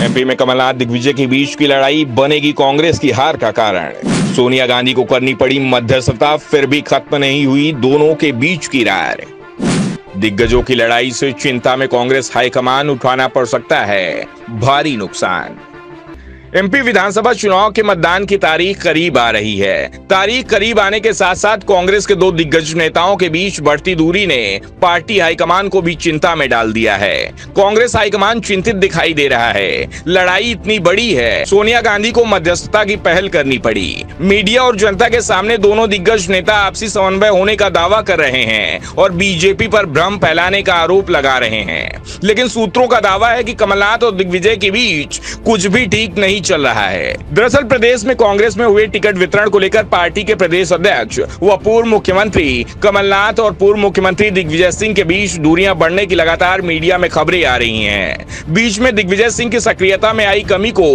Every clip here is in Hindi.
एमपी में कमलनाथ दिग्विजय के बीच की लड़ाई बनेगी कांग्रेस की हार का कारण। सोनिया गांधी को करनी पड़ी मध्यस्थता, फिर भी खत्म नहीं हुई दोनों के बीच की रार। दिग्गजों की लड़ाई से चिंता में कांग्रेस हाईकमान, उठाना पड़ सकता है भारी नुकसान। एमपी विधानसभा चुनाव के मतदान की तारीख करीब आ रही है। तारीख करीब आने के साथ साथ कांग्रेस के दो दिग्गज नेताओं के बीच बढ़ती दूरी ने पार्टी हाईकमान को भी चिंता में डाल दिया है। कांग्रेस हाईकमान चिंतित दिखाई दे रहा है। लड़ाई इतनी बड़ी है, सोनिया गांधी को मध्यस्थता की पहल करनी पड़ी। मीडिया और जनता के सामने दोनों दिग्गज नेता आपसी समन्वय होने का दावा कर रहे हैं और बीजेपी पर भ्रम फैलाने का आरोप लगा रहे हैं। लेकिन सूत्रों का दावा है कि कमलनाथ और दिग्विजय के बीच कुछ भी ठीक नहीं चल रहा है। दरअसल प्रदेश में कांग्रेस में हुए टिकट वितरण को लेकर पार्टी के प्रदेश अध्यक्ष व पूर्व मुख्यमंत्री कमलनाथ और पूर्व मुख्यमंत्री दिग्विजय सिंह के बीच दूरियां बढ़ने की लगातार मीडिया में खबरें आ रही हैं। बीच में दिग्विजय सिंह की सक्रियता में आई कमी को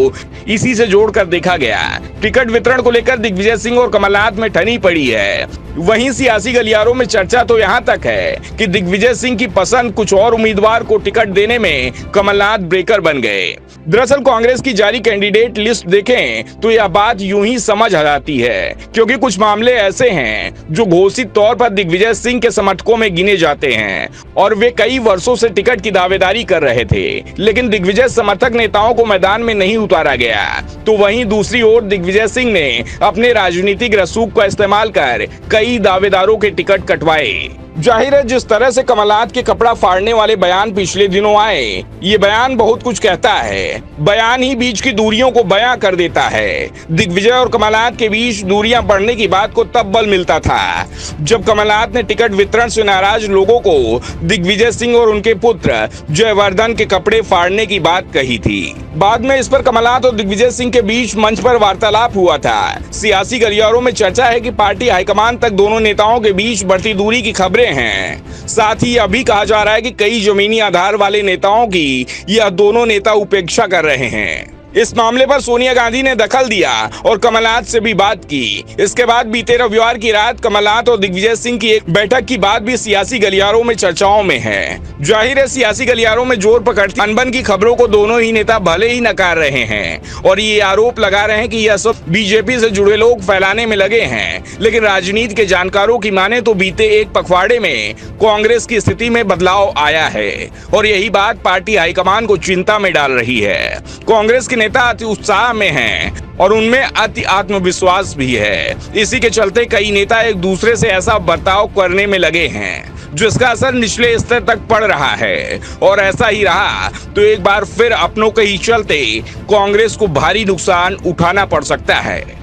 इसी से जोड़कर देखा गया। टिकट वितरण को लेकर दिग्विजय सिंह और कमलनाथ में ठनी पड़ी है। वहीं सियासी गलियारों में चर्चा तो यहां तक है कि दिग्विजय सिंह की पसंद कुछ और उम्मीदवार को टिकट देने में कमलनाथ ब्रेकर बन गए। दरअसल कांग्रेस की जारी कैंडिडेट लिस्ट देखें तो यह बात यूं ही समझ आ जाती है, क्योंकि कुछ मामले ऐसे हैं जो घोषित तौर पर दिग्विजय सिंह के समर्थकों में गिने जाते हैं और वे कई वर्षों से टिकट की दावेदारी कर रहे थे, लेकिन दिग्विजय समर्थक नेताओं को मैदान में नहीं उतारा गया। तो वहीं दूसरी ओर दिग्विजय सिंह ने अपने राजनीतिक रसूख का इस्तेमाल कर कई दावेदारों के टिकट कटवाए। जाहिर है, जिस तरह से कमलनाथ के कपड़ा फाड़ने वाले बयान पिछले दिनों आए, ये बयान बहुत कुछ कहता है। बयान ही बीच की दूरियों को बयां कर देता है। दिग्विजय और कमलनाथ के बीच दूरियां बढ़ने की बात को तब बल मिलता था जब कमलनाथ ने टिकट वितरण से नाराज लोगों को दिग्विजय सिंह और उनके पुत्र जयवर्धन के कपड़े फाड़ने की बात कही थी। बाद में इस पर कमलनाथ और दिग्विजय सिंह के बीच मंच पर वार्तालाप हुआ था। सियासी गलियारों में चर्चा है कि पार्टी हाईकमान तक दोनों नेताओं के बीच बढ़ती दूरी की खबरें हैं। साथ ही अभी कहा जा रहा है कि कई जमीनी आधार वाले नेताओं की यह दोनों नेता उपेक्षा कर रहे हैं। इस मामले पर सोनिया गांधी ने दखल दिया और कमलनाथ से भी बात की। इसके बाद बीते रविवार की रात कमलनाथ और दिग्विजय सिंह की एक बैठक की बात भी सियासी गलियारों में चर्चाओं में है। जाहिर है, सियासी गलियारों में जोर पकड़ती अनबन की खबरों को दोनों ही नेता भले ही नकार रहे हैं और ये आरोप लगा रहे हैं कि यह सब बीजेपी से जुड़े लोग फैलाने में लगे हैं। लेकिन राजनीति के जानकारों की माने तो बीते एक पखवाड़े में कांग्रेस की स्थिति में बदलाव आया है और यही बात पार्टी हाईकमान को चिंता में डाल रही है। कांग्रेस के नेता अति उत्साह में हैं और उनमें अति आत्मविश्वास भी है। इसी के चलते कई नेता एक दूसरे से ऐसा बर्ताव करने में लगे हैं जिसका असर निचले स्तर तक पड़ रहा है और ऐसा ही रहा तो एक बार फिर अपनों के ही चलते कांग्रेस को भारी नुकसान उठाना पड़ सकता है।